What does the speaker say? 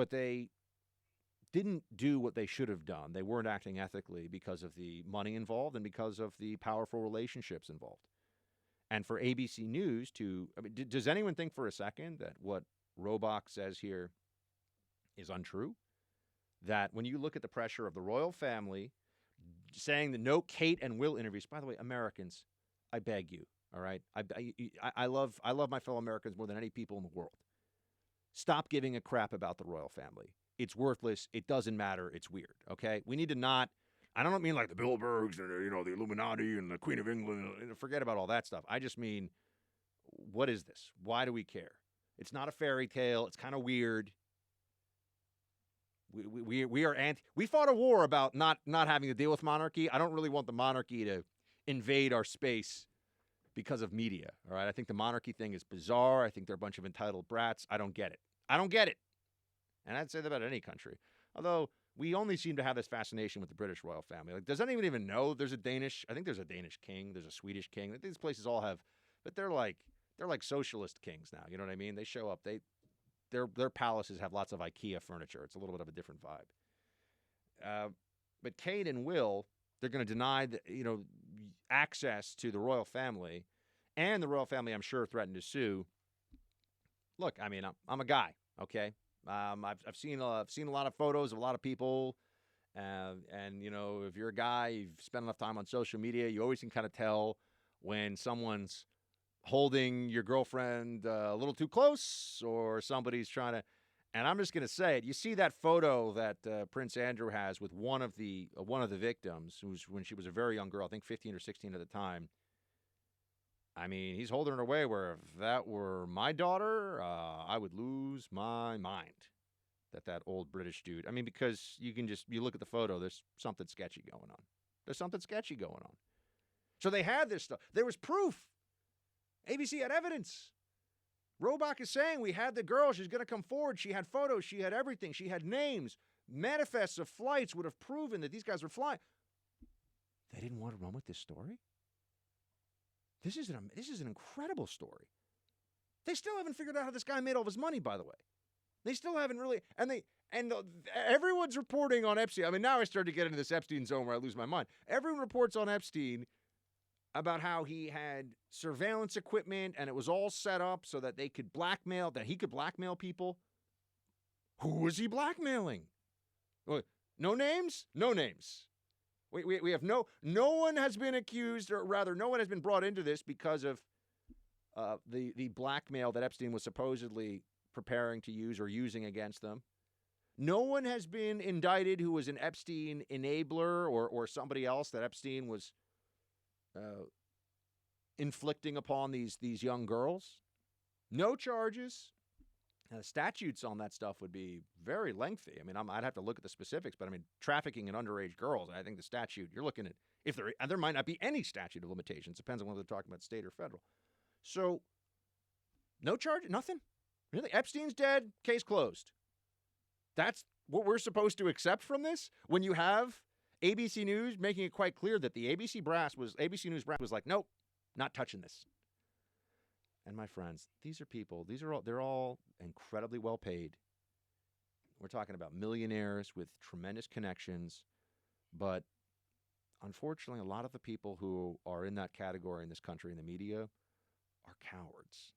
but they didn't do what they should have done. They weren't acting ethically because of the money involved and because of the powerful relationships involved. And for ABC News to, I mean, does anyone think for a second that what Robach says here is untrue? That when you look at the pressure of the royal family saying the no Kate and Will interviews, by the way, Americans, I beg you, all right? I love my fellow Americans more than any people in the world. Stop giving a crap about the royal family. It's worthless. It doesn't matter. It's weird, okay? We need to not, I don't mean like the Bilderbergs and, the Illuminati and the Queen of England. Forget about all that stuff. I just mean, what is this? Why do we care? It's not a fairy tale. It's kind of weird. We fought a war about not having to deal with monarchy. I don't really want the monarchy to invade our space because of media, all right? I think the monarchy thing is bizarre. I think they're a bunch of entitled brats. I don't get it. And I'd say that about any country. Although we only seem to have this fascination with the British royal family. Like, does anyone even know there's a Danish? I think there's a Danish king. There's a Swedish king. These places all have, but they're like socialist kings now. You know what I mean? They show up. Their palaces have lots of IKEA furniture. It's a little bit of a different vibe. But Kate and Will, they're going to deny access to the royal family, and the royal family, I'm sure, threatened to sue. Look, I mean, I'm a guy, okay? I've seen a lot of photos of a lot of people, and if you're a guy, you've spent enough time on social media, you always can kind of tell when someone's holding your girlfriend a little too close, or somebody's trying to. And I'm just going to say it. You see that photo that Prince Andrew has with one of the victims, when she was a very young girl, I think 15 or 16 at the time. I mean, he's holding her away where if that were my daughter, I would lose my mind. That old British dude. I mean, because you look at the photo, there's something sketchy going on. So they had this stuff. There was proof. ABC had evidence. Robach is saying we had the girl. She's going to come forward. She had photos. She had everything. She had names. Manifests of flights would have proven that these guys were flying. They didn't want to run with this story? This is an incredible story. They still haven't figured out how this guy made all of his money, by the way. They still haven't really, everyone's reporting on Epstein. I mean, now I start to get into this Epstein zone where I lose my mind. Everyone reports on Epstein about how he had surveillance equipment and it was all set up so that he could blackmail people. Who was he blackmailing? No names? No names. We have no one has been accused, or rather no one has been brought into this because of the blackmail that Epstein was supposedly preparing to use or using against them. No one has been indicted who was an Epstein enabler or somebody else that Epstein was inflicting upon these young girls. No charges. The statutes on that stuff would be very lengthy. I mean, I'd have to look at the specifics, but I mean, trafficking in underage girls, I think the statute, you're looking at, if there might not be any statute of limitations. Depends on whether they're talking about state or federal. So, no charge, nothing. Really? Epstein's dead, case closed. That's what we're supposed to accept from this? When you have ABC News making it quite clear that the ABC News brass was like, nope, not touching this. And my friends, these are people, they're all incredibly well paid. We're talking about millionaires with tremendous connections. But unfortunately, a lot of the people who are in that category in this country in the media are cowards.